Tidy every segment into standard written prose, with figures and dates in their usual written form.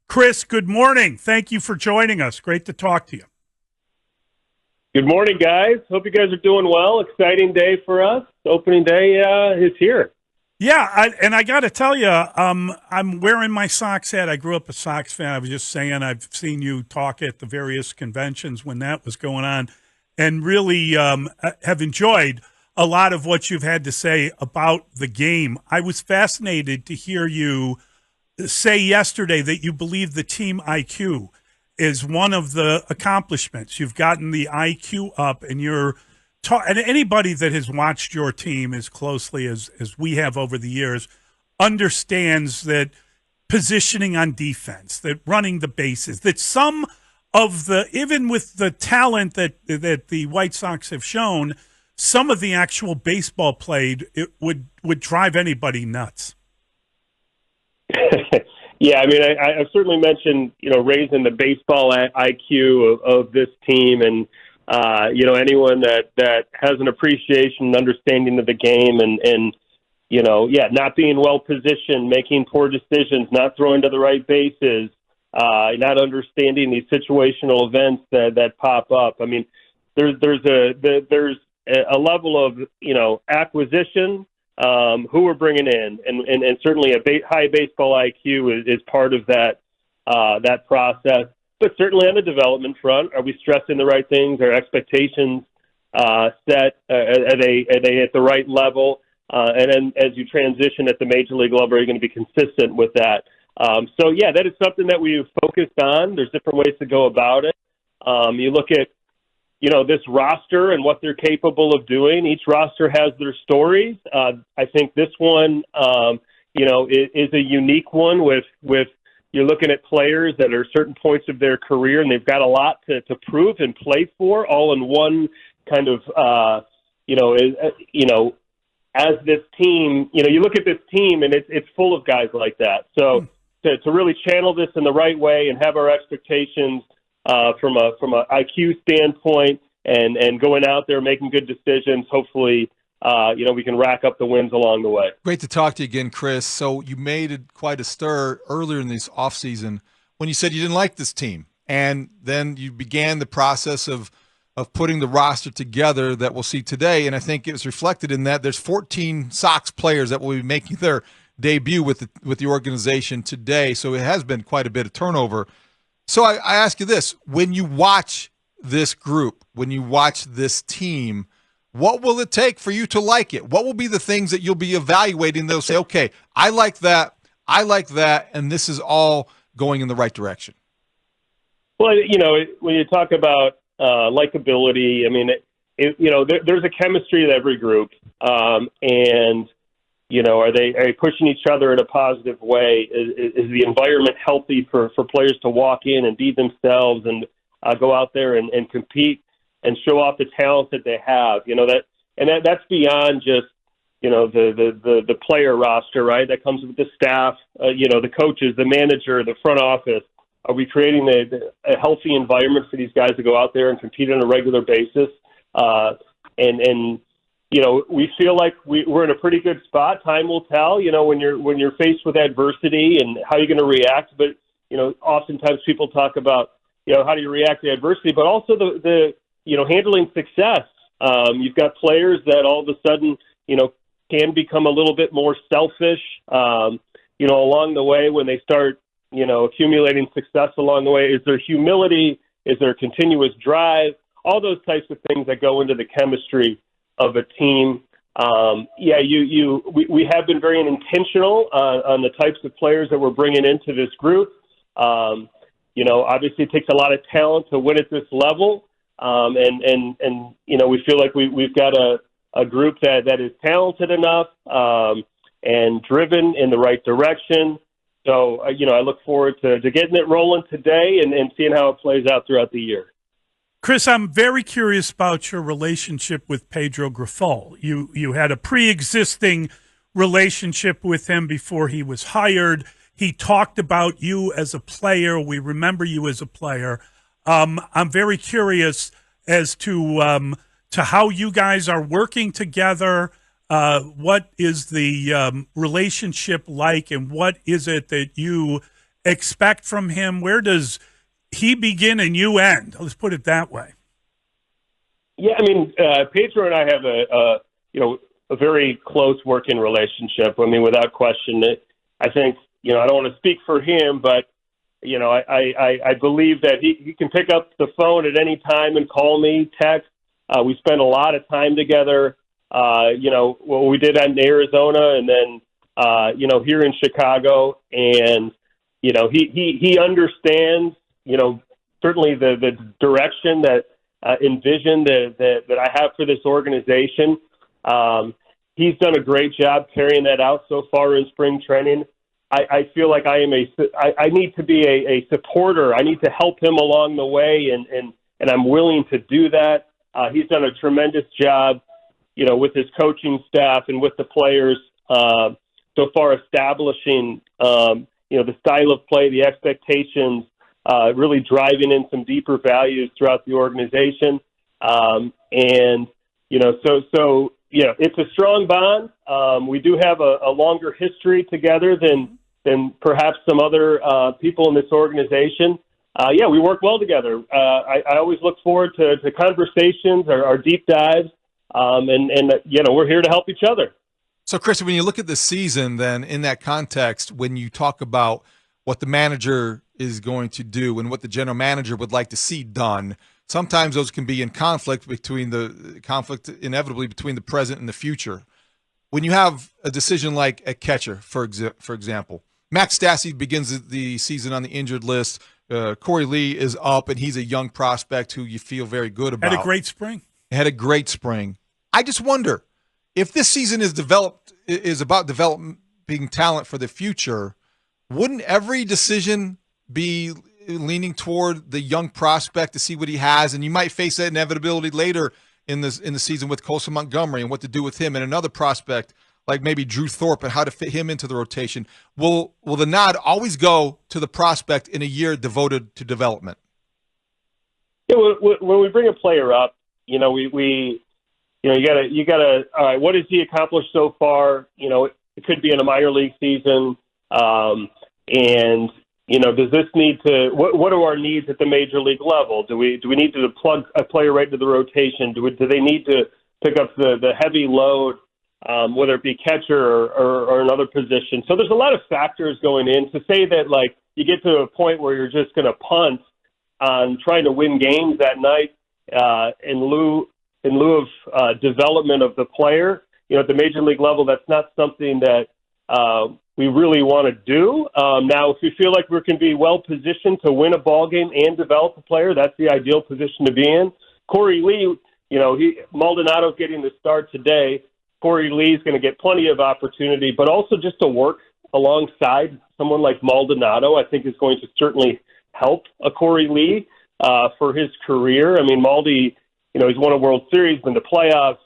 Chris, good morning. Thank you for joining us. Great to talk to you. Good morning, guys. Hope you guys are doing well. Exciting day for us. Opening day is here. Yeah, I got to tell you, I'm wearing my Sox hat. I grew up a Sox fan. I was just saying I've seen you talk at the various conventions when that was going on, and really have enjoyed a lot of what you've had to say about the game. I was fascinated to hear you say yesterday that you believe the team IQ is one of the accomplishments. You've gotten the IQ up, and and anybody that has watched your team as closely as we have over the years understands that positioning on defense, that running the bases, that some of even with the talent that the White Sox have shown, some of the actual baseball played, it would drive anybody nuts. Yeah, I mean, I've certainly mentioned, raising the baseball IQ of this team, and anyone that has an appreciation and understanding of the game, and not being well positioned, making poor decisions, not throwing to the right bases, not understanding these situational events that pop up. I mean, there's a level of acquisition, who we're bringing in, and certainly a high baseball IQ is part of that process. But certainly on the development front, are we stressing the right things? Are expectations set? Are they at the right level? And then as you transition at the major league level, are you going to be consistent with that? That is something that we've focused on. There's different ways to go about it. You look at this roster and what they're capable of doing. Each roster has their stories. I think this one, is a unique one with you're looking at players that are certain points of their career, and they've got a lot to prove and play for, all in one kind of, as this team, you look at this team and it's full of guys like that. So to really channel this in the right way and have our expectations from a IQ standpoint and going out there making good decisions, hopefully, we can rack up the wins along the way. Great to talk to you again, Chris. So you made quite a stir earlier in this offseason when you said you didn't like this team, and then you began the process of putting the roster together that we'll see today. And I think it was reflected in that there's 14 Sox players that will be making their debut with the organization today. So it has been quite a bit of turnover. So I ask you this: when you watch this group, when you watch this team, what will it take for you to like it? What will be the things that you'll be evaluating? They'll say, okay, I like that, and this is all going in the right direction. Well, when you talk about likability, I mean, there's a chemistry to every group, and are they pushing each other in a positive way? Is the environment healthy for players to walk in and be themselves and go out there and compete and show off the talent that they have? That's beyond just the player roster, right? That comes with the staff, the coaches, the manager, the front office. Are we creating a healthy environment for these guys to go out there and compete on a regular basis? We feel like we're in a pretty good spot. Time will tell, when you're faced with adversity and how you're going to react. But, oftentimes people talk about, how do you react to adversity, but also the handling success. You've got players that all of a sudden, can become a little bit more selfish, along the way when they start, accumulating success along the way. Is there humility? Is there continuous drive? All those types of things that go into the chemistry of a team. We have been very intentional on the types of players that we're bringing into this group. Obviously it takes a lot of talent to win at this level. We feel like we've got a group that is talented enough and driven in the right direction. So, I look forward to getting it rolling today and seeing how it plays out throughout the year. Chris, I'm very curious about your relationship with Pedro Grifol. You had a pre-existing relationship with him before he was hired. He talked about you as a player. We remember you as a player. I'm very curious as to how you guys are working together. What is the relationship like, and what is it that you expect from him? Where does he begin and you end? Let's put it that way. Yeah, I mean, Pedro and I have a very close working relationship. I mean, without question, I think, I don't want to speak for him, but, I believe that he can pick up the phone at any time and call me, text. We spend a lot of time together, what we did in Arizona and then, here in Chicago. And, he understands, certainly the direction that, envision that I have for this organization. He's done a great job carrying that out so far in spring training. I feel like I need to be a supporter. I need to help him along the way, and I'm willing to do that. He's done a tremendous job, with his coaching staff and with the players so far establishing, the style of play, the expectations, really driving in some deeper values throughout the organization. It's a strong bond. We do have a longer history together than perhaps some other people in this organization. We work well together. I always look forward to conversations, our deep dives, we're here to help each other. So, Chris, when you look at the season, then in that context, when you talk about what the manager is going to do and what the general manager would like to see done, sometimes those can be in conflict inevitably between the present and the future. When you have a decision like a catcher, for example, Max Stassi begins the season on the injured list. Corey Lee is up, and he's a young prospect who you feel very good about. Had a great spring. I just wonder if this season is about developing talent for the future. Wouldn't every decision be leaning toward the young prospect to see what he has? And you might face that inevitability later in the season with Colson Montgomery and what to do with him, and another prospect like maybe Drew Thorpe and how to fit him into the rotation. Will the nod always go to the prospect in a year devoted to development? Yeah, when we bring a player up, you gotta. All right, what has he accomplished so far? It could be in a minor league season, does this need to? What are our needs at the major league level? Do we need to plug a player right into the rotation? Do they need to pick up the heavy load, whether it be catcher or another position? So there's a lot of factors going in. To say that like you get to a point where you're just going to punt on trying to win games that night in lieu of development of the player, at the major league level, that's not something that we really want to do. Now, if we feel like we can be well positioned to win a ball game and develop a player, that's the ideal position to be in. Corey Lee, Maldonado's getting the start today. Corey Lee's going to get plenty of opportunity, but also just to work alongside someone like Maldonado, I think is going to certainly help a Corey Lee for his career. I mean, Maldy, he's won a World Series, been to playoffs,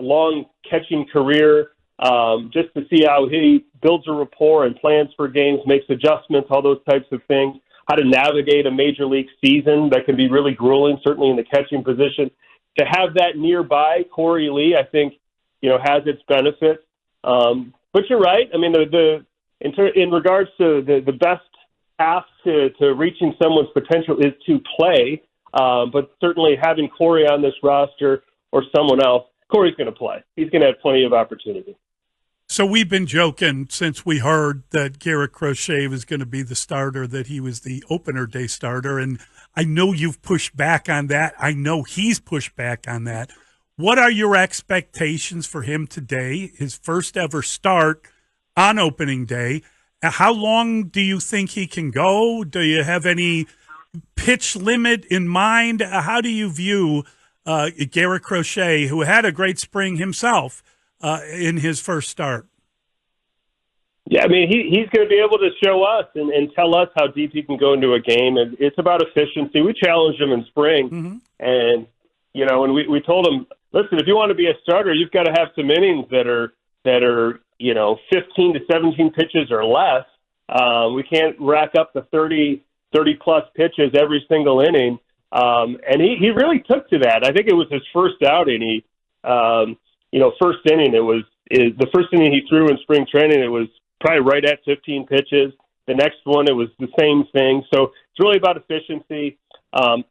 long catching career. Just to see how he builds a rapport and plans for games, makes adjustments, all those types of things, how to navigate a major league season that can be really grueling, certainly in the catching position. To have that nearby, Corey Lee, I think, has its benefits. But you're right. I mean, in regards to the best path to reaching someone's potential is to play. But certainly having Corey on this roster or someone else, Corey's going to play. He's going to have plenty of opportunity. So we've been joking since we heard that Garrett Crochet was going to be the starter, that he was the opener day starter. And I know you've pushed back on that. I know he's pushed back on that. What are your expectations for him today, his first ever start on opening day? How long do you think he can go? Do you have any pitch limit in mind? How do you view Garrett Crochet, who had a great spring himself in his first start? Yeah, I mean, he's going to be able to show us and tell us how deep he can go into a game. And it's about efficiency. We challenged him in spring, and and we told him, listen, if you want to be a starter, you've got to have some innings that are 15 to 17 pitches or less. We can't rack up the 30 plus pitches every single inning. And he really took to that. I think it was his first outing. First inning, the first inning he threw in spring training, it was probably right at 15 pitches. The next one, it was the same thing. So it's really about efficiency.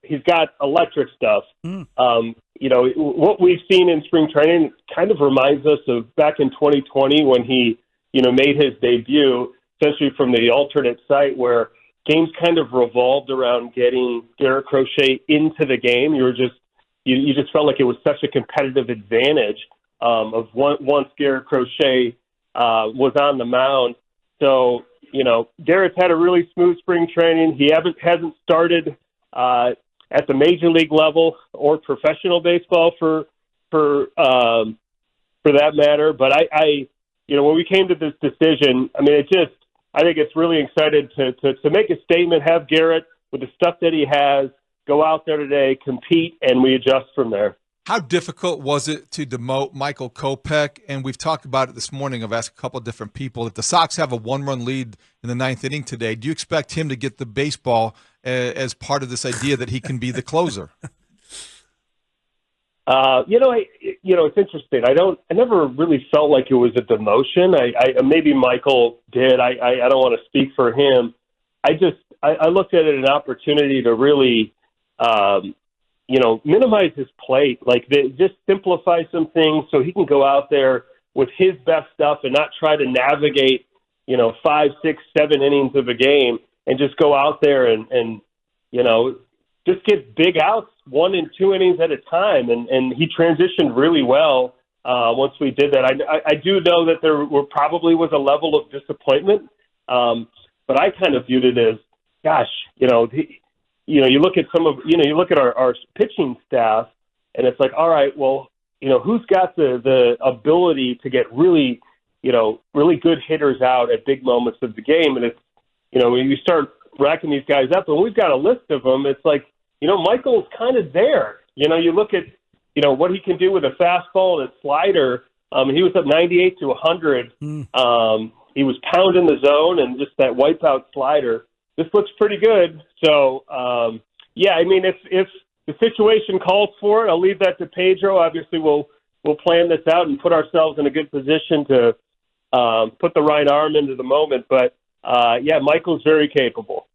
He's got electric stuff. You know, what we've seen in spring training kind of reminds us of back in 2020 when he, you know, made his debut, essentially from the alternate site where games kind of revolved around getting Garrett Crochet into the game. You just felt like it was such a competitive advantage of once Garrett Crochet was on the mound. So, you know, Garrett's had a really smooth spring training. He hasn't started at the major league level or professional baseball for that matter. But I you know, when we came to this decision, I mean, I think it's really excited to make a statement, have Garrett with the stuff that he has, go out there today, compete, and we adjust from there. How difficult was it to demote Michael Kopech? And we've talked about it this morning. I've asked a couple of different people. If the Sox have a one-run lead in the ninth inning today, do you expect him to get the baseball as part of this idea that he can be the closer? You know, it's interesting. I never really felt like it was a demotion. I maybe Michael did. I don't want to speak for him. I looked at it as an opportunity to really, you know, minimize his plate, like just simplify some things so he can go out there with his best stuff and not try to navigate, you know, 5, 6, 7 innings of a game and just go out there and you know, just get big outs 1 and 2 innings at a time. And he transitioned really well once we did that. I do know that there probably was a level of disappointment, but I kind of viewed it as, gosh, you know, you look at you look at our pitching staff, and it's like, all right, well, you know, who's got the ability to get really, you know, really good hitters out at big moments of the game? And it's, you know, when you start racking these guys up, and we've got a list of them, it's like, you know, Michael's kind of there. You know, you look at, you know, what he can do with a fastball and a slider. He was up 98 to 100. He was pounding the zone and just that wipeout slider. This looks pretty good. So, yeah, I mean, if the situation calls for it, I'll leave that to Pedro. Obviously, we'll plan this out and put ourselves in a good position to put the right arm into the moment. But, yeah, Michael's very capable.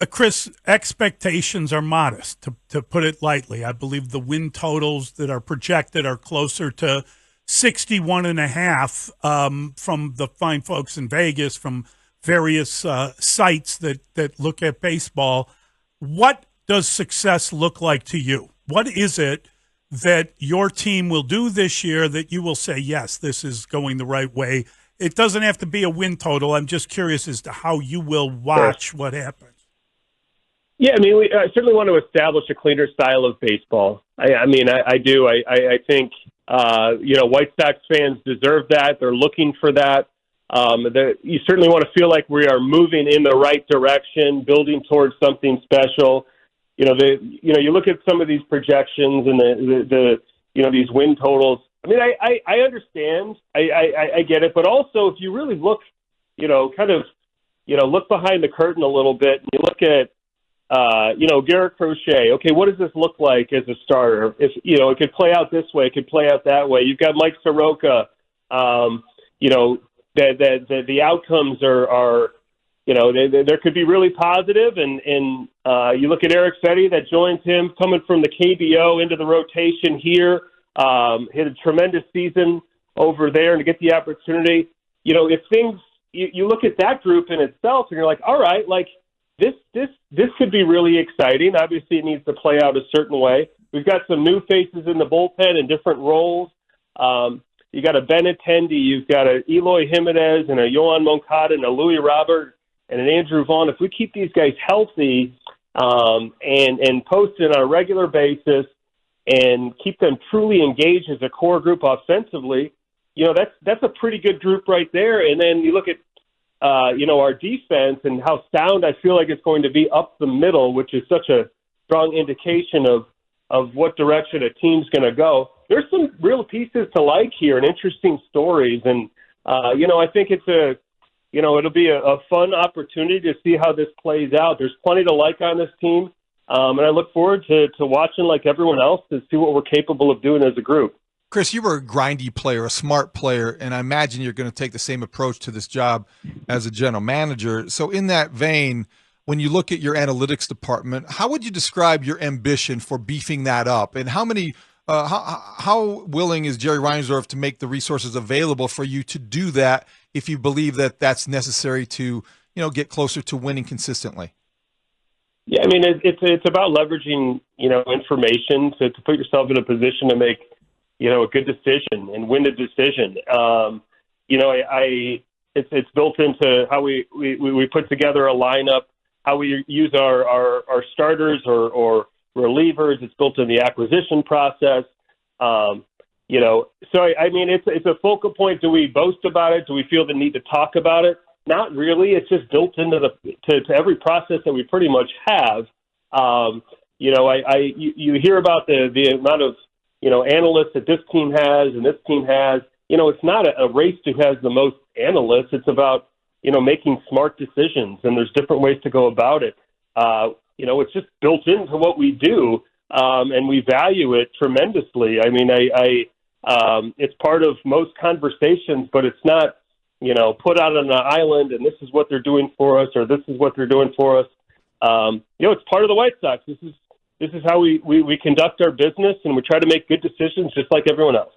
Chris, expectations are modest, to put it lightly. I believe the win totals that are projected are closer to 61.5 from the fine folks in Vegas, from various sites that look at baseball. What does success look like to you? What is it that your team will do this year that you will say, yes, this is going the right way? It doesn't have to be a win total. I'm just curious as to how you will watch what happens. Yeah, I mean, I certainly want to establish a cleaner style of baseball. I mean, I do. I think, you know, White Sox fans deserve that. They're looking for that. You certainly want to feel like we are moving in the right direction, building towards something special. You know, you look at some of these projections and the you know, these win totals. I mean, I understand. I get it. But also, if you really look, you know, kind of, you know, look behind the curtain a little bit, and you look at, you know, Garrett Crochet. Okay, what does this look like as a starter? If, you know, it could play out this way, it could play out that way. You've got Mike Soroka. You know, the outcomes are you know, there could be really positive. And you look at Eric Fetty that joins him coming from the KBO into the rotation here. Hit a tremendous season over there, and to get the opportunity, you know, if things you look at that group in itself, and you're like, all right, like. This could be really exciting. Obviously, it needs to play out a certain way. We've got some new faces in the bullpen in different roles. You got a Benintendi, you've got a Eloy Jimenez, and a Yohan Moncada, and a Louis Robert, and an Andrew Vaughn. If we keep these guys healthy and posted on a regular basis and keep them truly engaged as a core group offensively, you know, that's a pretty good group right there. And then you look at you know, our defense and how sound I feel like it's going to be up the middle, which is such a strong indication of what direction a team's going to go. There's some real pieces to like here and interesting stories. And, you know, I think it's it'll be a fun opportunity to see how this plays out. There's plenty to like on this team. And I look forward to watching, like everyone else, to see what we're capable of doing as a group. Chris, you were a grindy player, a smart player, and I imagine you're going to take the same approach to this job as a general manager. So in that vein, when you look at your analytics department, how would you describe your ambition for beefing that up? And how many how willing is Jerry Reinsdorf to make the resources available for you to do that if you believe that that's necessary to, get closer to winning consistently? Yeah, I mean, it's about leveraging, information to put yourself in a position to make, a good decision and win the decision. It's built into how we put together a lineup, how we use our starters or relievers. It's built in the acquisition process. So it's a focal point. Do we boast about it? Do we feel the need to talk about it? Not really. It's just built into to every process that we pretty much have. You hear about the amount of analysts that this team has and this team has. It's not a race to who has the most analysts. It's about making smart decisions, and there's different ways to go about it. It's just built into what we do, and we value it tremendously. I mean, it's part of most conversations, but it's not, put out on an island and this is what they're doing for us or this is what they're doing for us. It's part of the White Sox. This is how we conduct our business, and we try to make good decisions just like everyone else.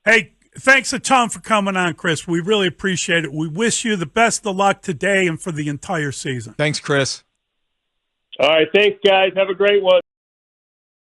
Hey, thanks a ton for coming on, Chris. We really appreciate it. We wish you the best of luck today and for the entire season. Thanks, Chris. All right. Thanks, guys. Have a great one.